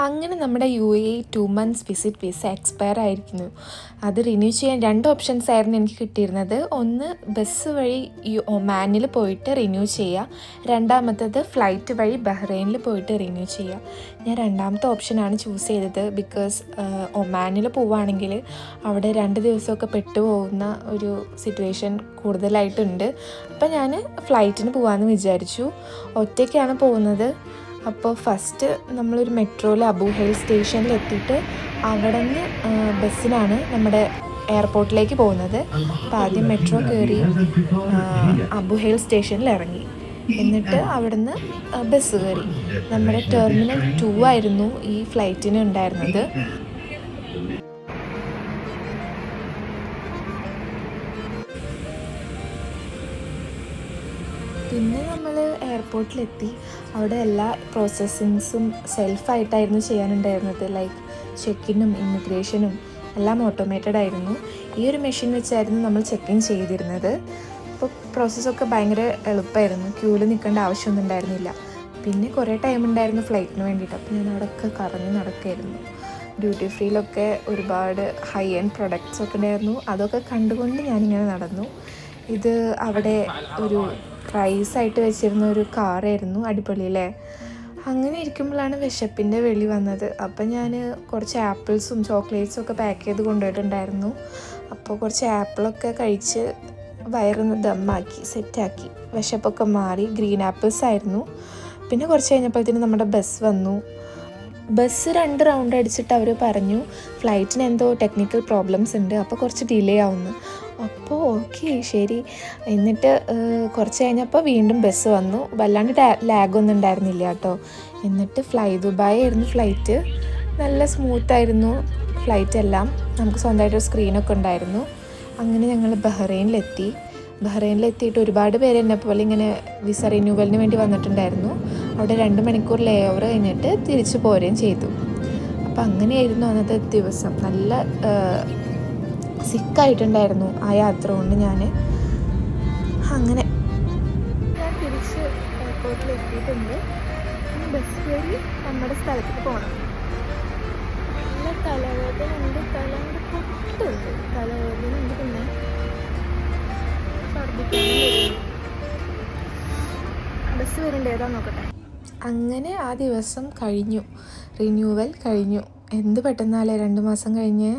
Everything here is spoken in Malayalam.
അങ്ങനെ നമ്മുടെ UAE 2 months visit visa expire ആയിരിക്കുന്നു. അത് റിന്യൂ ചെയ്യാൻ 2 ഓപ്ഷൻസ് ആയിരുന്നു എനിക്ക് കിട്ടിയിരുന്നത്. ഒന്ന് ബസ് വഴി ഒമാനിൽ പോയിട്ട് റിന്യൂ ചെയ്യുക, രണ്ടാമത്തത് ഫ്ലൈറ്റ് വഴി ബഹ്റൈനിൽ പോയിട്ട് റിന്യൂ ചെയ്യുക. ഞാൻ രണ്ടാമത്തെ ഓപ്ഷനാണ് ചൂസ് ചെയ്തത്. ബിക്കോസ് ഒമാനിൽ പോവുകയാണെങ്കിൽ അവിടെ 2 ദിവസമൊക്കെ പെട്ടുപോകുന്ന ഒരു സിറ്റുവേഷൻ കൂടുതലായിട്ടുണ്ട്. അപ്പം ഞാൻ ഫ്ലൈറ്റിന് പോകാമെന്ന് വിചാരിച്ചു. ഒറ്റയ്ക്കാണ് പോകുന്നത്. അപ്പോൾ ഫസ്റ്റ് നമ്മളൊരു മെട്രോയിൽ അബു ഹെയിൽ സ്റ്റേഷനിൽ എത്തിയിട്ട് അവിടെ നിന്ന് ബസ്സിനാണ് നമ്മുടെ എയർപോർട്ടിലേക്ക് പോകുന്നത്. അപ്പോൾ ആദ്യം മെട്രോ കയറി അബു ഹെയിൽ സ്റ്റേഷനിൽ ഇറങ്ങി, എന്നിട്ട് അവിടെ നിന്ന് ബസ് കയറി. നമ്മുടെ ടെർമിനൽ 2 ആയിരുന്നു ഈ ഫ്ലൈറ്റിന് ഉണ്ടായിരുന്നത്. പിന്നെ നമ്മൾ എയർപോർട്ടിലെത്തി. അവിടെ എല്ലാ പ്രോസസ്സിങ്സും സെൽഫായിട്ടായിരുന്നു ചെയ്യാനുണ്ടായിരുന്നത്. ലൈക്ക് ചെക്കിനും ഇമിഗ്രേഷനും എല്ലാം ഓട്ടോമേറ്റഡ് ആയിരുന്നു. ഈ ഒരു മെഷീൻ വെച്ചായിരുന്നു നമ്മൾ ചെക്കിൻ ചെയ്തിരുന്നത്. അപ്പോൾ പ്രോസസ്സൊക്കെ ഭയങ്കര എളുപ്പമായിരുന്നു. ക്യൂവിൽ നിൽക്കേണ്ട ആവശ്യമൊന്നും ഉണ്ടായിരുന്നില്ല. പിന്നെ കുറേ ടൈം ഉണ്ടായിരുന്നു ഫ്ലൈറ്റിന് വേണ്ടിയിട്ട്. അപ്പോൾ ഞാൻ അവിടെയൊക്കെ കറങ്ങി നടക്കുകയായിരുന്നു. ഡ്യൂട്ടി ഫ്രീയിലൊക്കെ ഒരുപാട് ഹൈ എൻഡ് പ്രൊഡക്ട്സൊക്കെ ഉണ്ടായിരുന്നു. അതൊക്കെ കണ്ടുകൊണ്ട് ഞാനിങ്ങനെ നടന്നു. ഇത് അവിടെ ഒരു പ്രൈസായിട്ട് വെച്ചിരുന്ന ഒരു കാറായിരുന്നു. അടിപൊളിയല്ലേ? അങ്ങനെ ഇരിക്കുമ്പോഴാണ് വിശപ്പിൻ്റെ വെളി വന്നത്. അപ്പം ഞാൻ കുറച്ച് ആപ്പിൾസും ചോക്ലേറ്റ്സും ഒക്കെ പാക്ക് ചെയ്ത് കൊണ്ടുപോയിട്ടുണ്ടായിരുന്നു. അപ്പോൾ കുറച്ച് ആപ്പിളൊക്കെ കഴിച്ച് വയറൊന്ന് ദമ്മാക്കി സെറ്റാക്കി വിശപ്പൊക്കെ മാറി. ഗ്രീൻ ആപ്പിൾസ് ആയിരുന്നു. പിന്നെ കുറച്ച് കഴിഞ്ഞപ്പോഴത്തേനും നമ്മുടെ ബസ് വന്നു. ബസ് 2 റൗണ്ട് അടിച്ചിട്ട് അവർ പറഞ്ഞു ഫ്ലൈറ്റിന് എന്തോ ടെക്നിക്കൽ പ്രോബ്ലംസ് ഉണ്ട്, അപ്പോൾ കുറച്ച് ഡിലേ ആവുന്നു. അപ്പോൾ ഓക്കെ ശരി. എന്നിട്ട് കുറച്ച് കഴിഞ്ഞപ്പോൾ വീണ്ടും ബസ് വന്നു. വല്ലാണ്ട് ലാഗൊന്നും ഉണ്ടായിരുന്നില്ല കേട്ടോ. എന്നിട്ട് ഫ്ലൈ ദുബായ് ആയിരുന്നു ഫ്ലൈറ്റ്. നല്ല സ്മൂത്തായിരുന്നു ഫ്ലൈറ്റ് എല്ലാം. നമുക്ക് സ്വന്തമായിട്ടൊരു സ്ക്രീനൊക്കെ ഉണ്ടായിരുന്നു. അങ്ങനെ ഞങ്ങൾ ബഹ്റൈനിലെത്തിയിട്ട് ഒരുപാട് പേര് എന്നെ പോലെ ഇങ്ങനെ വിസ റിന്യൂവലിന് വേണ്ടി വന്നിട്ടുണ്ടായിരുന്നു. അവിടെ 2 മണിക്കൂർ ലേ ഓവർ കഴിഞ്ഞിട്ട് തിരിച്ചു പോരുകയും ചെയ്തു. അപ്പം അങ്ങനെയായിരുന്നു അന്നത്തെ ദിവസം. നല്ല സിക്കായിട്ടുണ്ടായിരുന്നു ആ യാത്ര കൊണ്ട്. ഞാൻ തിരിച്ച് എയർപോർട്ടിൽ എത്തിയിട്ടുണ്ട്. ബസ് കയറി നമ്മുടെ സ്ഥലത്തേക്ക് പോകണം. നല്ല തലവേദന ഉണ്ട്, തലവേദന ഉണ്ട്. പിന്നെ ബസ് വരേണ്ട ഏതാ നോക്കട്ടെ. അങ്ങനെ ആ ദിവസം കഴിഞ്ഞു. റിന്യൂവൽ കഴിഞ്ഞു. എന്ത് പെട്ടെന്നാലേ 2 മാസം കഴിഞ്ഞ്.